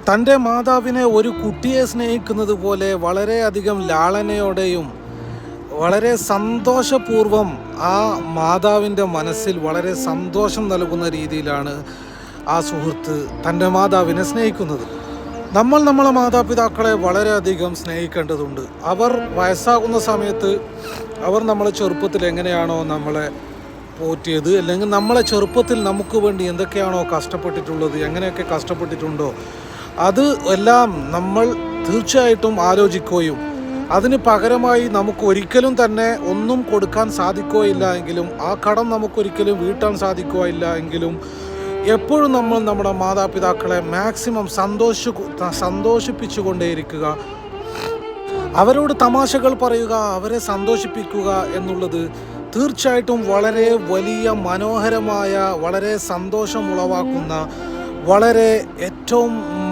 തൻ്റെ മാതാവിനെ ഒരു കുട്ടിയെ സ്നേഹിക്കുന്നത് പോലെ വളരെയധികം ലാളനയോടെയും വളരെ സന്തോഷപൂർവം ആ മാതാവിൻ്റെ മനസ്സിൽ വളരെ സന്തോഷം നൽകുന്ന രീതിയിലാണ് ആ സുഹൃത്ത് തൻ്റെ മാതാവിനെ സ്നേഹിക്കുന്നത്. നമ്മൾ നമ്മളെ മാതാപിതാക്കളെ വളരെയധികം സ്നേഹിക്കേണ്ടതുണ്ട്. അവർ വയസ്സാകുന്ന സമയത്ത് അവർ നമ്മളെ ചെറുപ്പത്തിൽ എങ്ങനെയാണോ നമ്മളെ പോറ്റിയത്, അല്ലെങ്കിൽ നമ്മളെ ചെറുപ്പത്തിൽ നമുക്ക് വേണ്ടി എന്തൊക്കെയാണോ കഷ്ടപ്പെട്ടിട്ടുള്ളത്, എങ്ങനെയൊക്കെ കഷ്ടപ്പെട്ടിട്ടുണ്ടോ അത് എല്ലാം നമ്മൾ തീർച്ചയായിട്ടും ആലോചിക്കുകയും അതിന് പകരമായി നമുക്ക് ഒരിക്കലും തന്നെ ഒന്നും കൊടുക്കാൻ സാധിക്കുകയില്ല എങ്കിലും, ആ കടം നമുക്കൊരിക്കലും വീട്ടാൻ സാധിക്കുകയില്ല എങ്കിലും, എപ്പോഴും നമ്മൾ നമ്മുടെ മാതാപിതാക്കളെ മാക്സിമം സന്തോഷിപ്പിച്ചുകൊണ്ടേയിരിക്കുക. അവരോട് തമാശകൾ പറയുക, അവരെ സന്തോഷിപ്പിക്കുക എന്നുള്ളത് തീർച്ചയായിട്ടും വളരെ വലിയ മനോഹരമായ, വളരെ സന്തോഷം ഉളവാക്കുന്ന, വളരെ ഏറ്റവും